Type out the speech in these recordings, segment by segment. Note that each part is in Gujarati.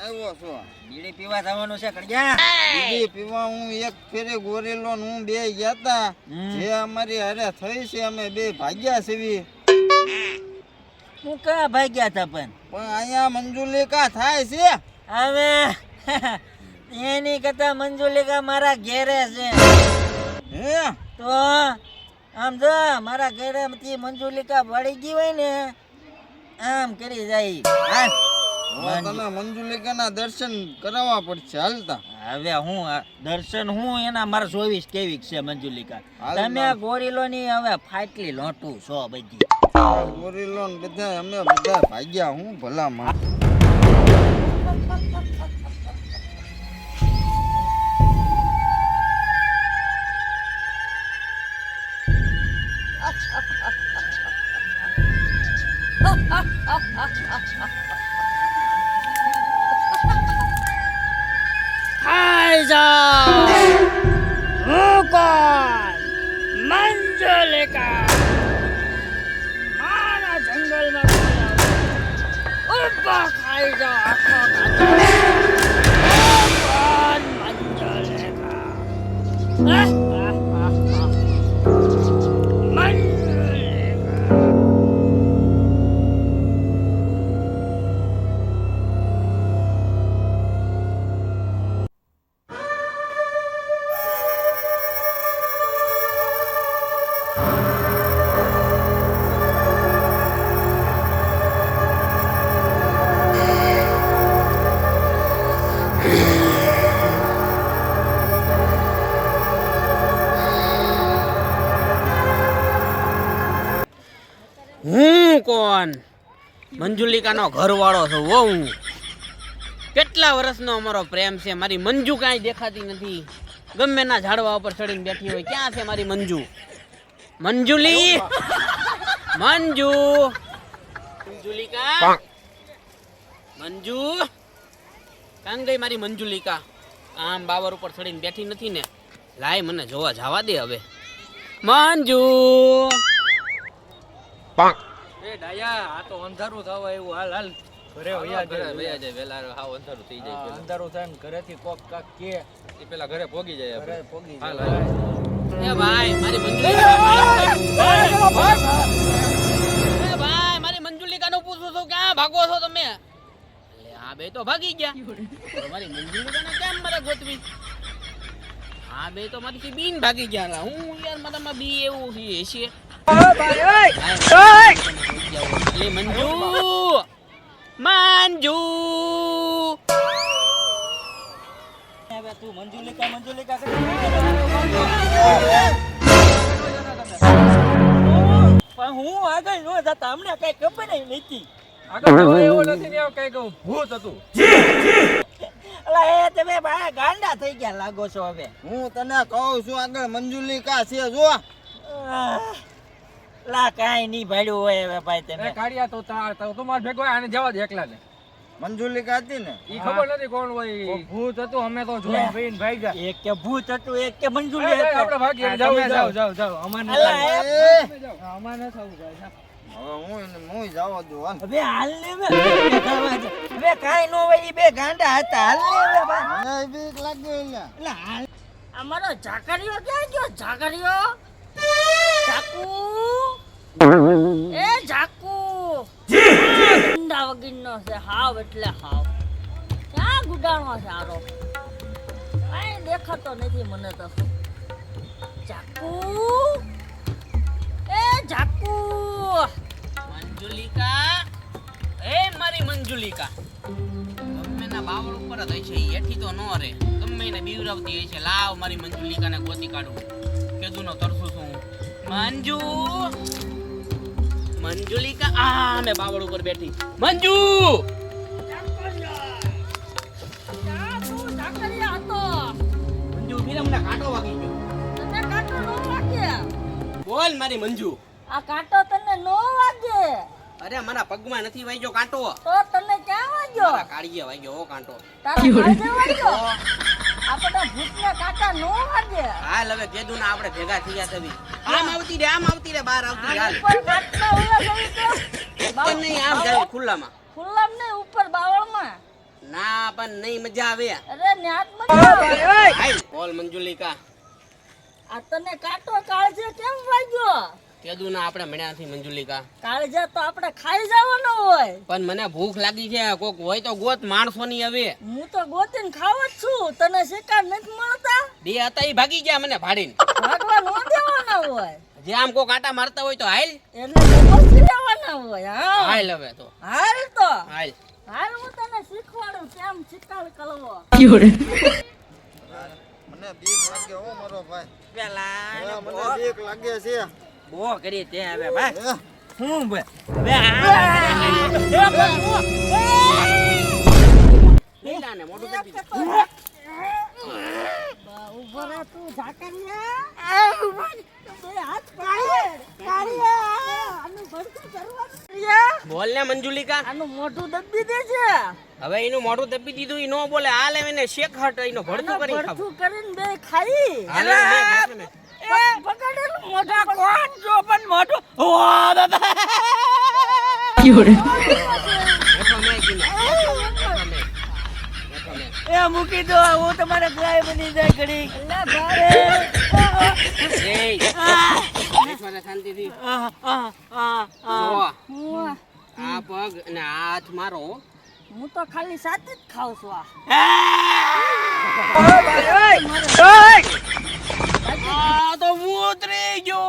આવ્યો છો. બીડી પીવા જવાનું છે કડિયા. બીડી પીવા હું એક ફેરે ગોરેલો ને હું બે ગયા તા. જે અમારી હારે થઈ છે અમે બે ભાગ્યા છીએ. હું કા ભાગ્યા હતા પણ અહીંયા મંજુલિકા થાય છે. હવે એની કરતા મંજુલિકા મારા ઘેરે છે. હે તો આમ જો મારા ઘરેથી મંજુલિકા વળી ગઈ હોય ને આમ કરી જાય. તને મંજુલિકાના દર્શન કરાવવા પડશે હાલતા. હવે હું દર્શન હું એના મારા 24 કેવી છે મંજુલિકા. તમે ગોરીલો ની હવે ફાટલી લોટું છો બધી. ગોરીલો ને બધા અમે બધા ભાગ્યા હું ભલા માં. મંજુલિકા મારા જંગલમાં ઉભા ખાઈ જાઓ આખો હું કોણ મંજુલિકાનો ઘરવાળો છું હો. હું કેટલા વર્ષનો અમારો પ્રેમ છે. મારી મંજુ કાંઈ દેખાતી નથી. ગમે ના ઝાડવા ઉપર ચડીને બેઠી હોય. ક્યાં છે મારી મંજુ? મંજુલી, મંજુ, મંજુલિકા, મંજુ કાં ગઈ મારી મંજુલિકા? આમ બાવર ઉપર ચડીને બેઠી નથી ને. લાય મને જોવા જવા દે હવે. મંજુ એ ડાયા આ તો અંધારું થવા એવું. હાલ હાલ ઘરે વયા જાય વેલા. હાવ અંધારું થઈ જાય. અંધારું થાય ને ઘરેથી કોક કાક કે એ પેલા ઘરે પોગી જાય. ઘરે પોગી જાય. એ ભાઈ મારી મંજુલિકા, એ ભાઈ મારી મંજુલિકાનું પૂછું છું. ક્યાં ભાગો છો તમે? એટલે આ બે તો ભાગી ગયા. મારી મંજુલિકાને કેમ મારે ગોતવી? આ બે તો મારી બીન ભાગી ગયા. હું યાર મારામાં બી એવું છે. મંજુ, મંજુ, હવે તું મંજુલિકા મંજુલિકા કરી પણ હું આગળ ન જતા. અમને કઈ ખબર નથી. આગળ એવું નથી ને કઈ કહું ભૂત હતું. અલા એ તમે ભાઈ ગાંડા થઈ ગયા લાગો છો હવે. હું તને કહું છું આગળ મંજુલિકા છે જો. લા કાઈ નહીં ભાડ્યું હોય હવે ભાઈ તમે. કાઢિયા તો તમારે ભેગો આને જવા દે એકલા ને. મંજુલિકા હતી ને ઈ ખબર નથી કોણ હોય. ભૂત હતું. અમે તો જોઈને ભાઈને ભાગ્યા. એક કે ભૂત હતું એક કે મંજુલી હતી. આપણે ભાગીએ. જાવ જાવ અમારે થવું જાય. હું જવા દઉં હાલ. હવે હાલ ને હવે કાઈ નો હોય. ઈ બે ગાંડા હતા. હાલ ને હવે ભાઈ. મને બીક લાગે એટલે હાલ અમારો ઝાકરિયો ક્યાં ગયો? ઝાકરિયો, ઝાકુ, એ ઝાકુ ગુંડા વગીરનો છે હાવ. એટલે હાવ ક્યાં ગુડાણો છે આરો? કાંઈ દેખાતો નથી મને તો. ઝાકુ, એ ઝાકુ, મંજુલિકા, એ મારી મંજુલિકા. ગમે ના બાવળ ઉપર જ હોય છે. એઠી તો નો રે. ગમે એને બીવરાવતી હોય છે. લાવ મારી મંજુલિકાને ગોતી કાઢું. કેદું નો તરસું છું. મંજુ, મંજુલિકા. આ મે બાવળ ઉપર બેઠી. મંજુ, મંજુ બીરા મને કાંટો વાગી ગયો. તને કાંટો નો વાગે? બોલ મારી મંજુ. આ કાંટો તને નો વાગે? અરે મારા પગમાં નથી વાગ્યો કાંટો. તો તને ક્યાં વાગ્યો? મારા કાળીએ વાગ્યો હો કાંટો. તારા કાળજે વાગ્યો? આપણા ભૂતને કાંટા નો વાગે. હાલ હવે કેદું ના આપણે ભેગા થઈ ગયા તવી. આમ આવતી રે બહાર આવતી રે. હાલ ઉપર કાટના ઓલા જઈ તો ઉપર નહીં આમ જાય ખુલ્લામાં. ખુલ્લામ ને ઉપર બાવળમાં. ના પણ નહીં મજા આવે. અરે ન્યાત મજા હાલ બોલ મંજુલિકા. આ તને કાટો કાળજે કેમ વાગ્યો? કેદું ના આપણે મળ્યા નથી મંજુલિકા. કાળજે તો આપણે ખાઈ જવાનો હોય. પણ મને ભૂખ લાગી છે, કોક હોય તો ગોત માણસોની હવે. હું તો ગોતીને ખાવ જ છું, તને શિકાર નથી મળતા? બે હતા ઈ ભાગી ગયા મને ભાડીને. ભાગવા નો દેવાના હોય, જે આમ કોક આટા મારતા હોય તો હાલ. એટલે બસી લેવાના હોય. હા હાલ હવે તો હાલ તો હાલ. હાલ હું તને શીખવાડું કેમ શિકાર કરવો. મને બીક લાગે હો મારો ભાઈ. પેલા મને બીક લાગે છે. બો કરી તે હવે ભાઈ હે? હું બે લીલાને મોઢું દબી દે. ઉભો રહે તું ઝાકરિયા. બે હાથ કાઢીએ. આનું ભડકું કરવાનું. બોલ ને મંજુલિકા. આનું મોઢું દબી દેજે. હવે એનું મોઢું દબી દીધું, ઈ નો બોલે. હાલ એને શેક હટ એનો ભડથું કરી ખાવ. ભડથું કરીને બે ખાઈ. હાલ હવે મેં ખાશે મેં. પકડેલું મોઢા કોણ જો પણ મોટું ઓ બાબા હેઠો મેં કીને. હેઠો મેં. એ મૂકી દો, હું તમારે ગાય બની જાય ઘડી. એય, બેસવા દે શાંતિથી. જો, આ પગ અને આ હાથ મારો. હું તો ખાલી સાથી જ ખાઉં છું. આ તો ઉતરી ગયો.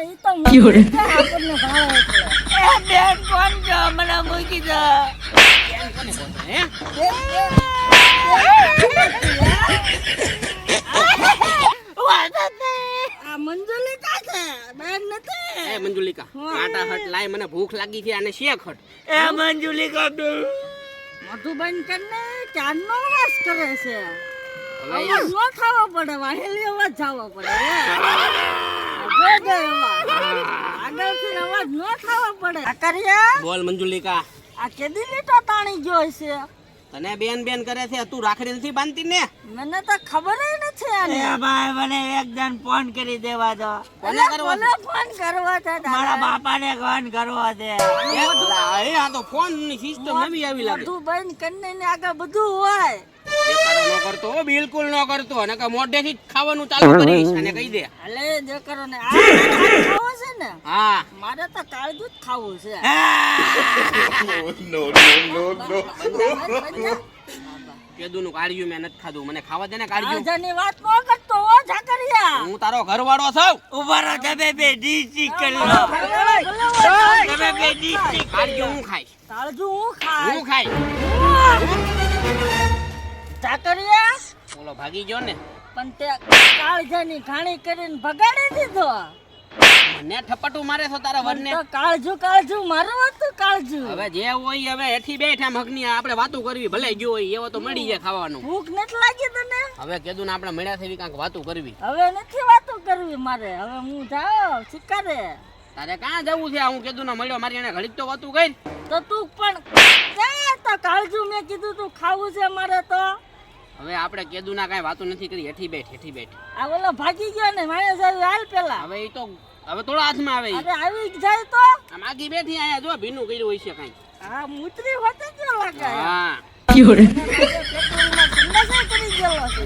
ઈ તો આપણને ભાવે એટલે. એ બેન કોણ છો મને મૂકી દો. કોને બોલતો, હે? આ મંજુલિકા છે, બેન નથી. એ મંજુલિકા, કાંટા હટ લાય, મને ભૂખ લાગી છે અને શેક હટ. એ મંજુલિકા બે મોઢું બંધ કરીને ક્યારનો વાસ કરે છે. હવે અવાજ ન ખાવો પડે, વાહેલી અવાજ જાવો પડે. આગળથી અવાજ ન ખાવો પડે. કાકરિયા, બોલ મંજુલિકા. આ કેદી લીટો તાણી ગયો છે? તને બેન બેન કરે છે, તું રાખડી નથી બાંધતી ને? મને તો ખબર નથી આને. એ ભાઈ મને એક જણ ફોન કરી દેવા દો. કોને કરવો છે? કોને ફોન કરવો છે મારા તારે? બાપાને ફોન કરવો છે. એ આ તો ફોન ની સિસ્ટમ નવી આવી લાગે. મોઢું બંધ કરીને ને આગળ બધું હોય. દેખાડો ન કરતો હો, બિલકુલ ન કરતો. અને કે મોઢેથી જ ખાવાનું ચાલુ કરીશ અને કહી દે. હાલે જે કરો ને. આ ખાવો છે ને? હા. મારે તો કાળજું જ ખાવું છે. કેદુનું કાઢ્યું મેં નથી ખાધું. મને ખાવા દે ને કાઢ્યું. કાળજાની વાત ન કરતો હો ઝાકરિયા. હું તારો ઘરવાળો છું. ઉભા રહો, તમે બે ડીસી કરી લો. તમે બે ડીસી કાઢ્યું હું ખાઈશ. કાળજું હું ખાય. હું ખાઈશ. ઝાકરિયા, ઓલો ભાગી ગયો ને. પણ તે કાળજાની ઘાણી કરીને ભગાડી દીધો. મને ઠપટું મારે છો તારા વરને. તો કાળજું મારું હતું કાળજું. હવે જે હોય હવે હેઠી બેઠા મગની આપણે વાતો કરવી. ભલે ગયો હોય એવો તો મળી જાય ખાવાનું. ભૂખ નથી લાગી તને? હવે કીધું ને આપણે મળ્યા છે એવી કાંઈક વાતો કરવી. હવે નથી વાતો કરવી મારે. હવે હું જાઉં શિકારે. તારે ક્યાં જવું છે? હું કીધું ને મળ્યો, મારી એને ઘડીક તો વાતું કરી. તો તું પણ જા. તો કાળજું મેં કીધું તું ખાવું છે મારે તો. હવે આપણે કેદું ના કાંઈ વાતો નથી કરી. હેઠી બેઠ, હેઠી બેઠ. આ ઓલો ભાગી ગયો ને માણસ આવી હાલ પેલા. હવે એ તો હવે થોડો હાથમાં આવે ઈ. અરે આવી જાય તો આમ આગી બેઠી આયા જો ભીનું કર્યું હોય છે કાંઈ. આ મૂતરી હોતે જ લાગે. હા. પેટ્રોલમાં સંડાસા કરી ગયેલો છે.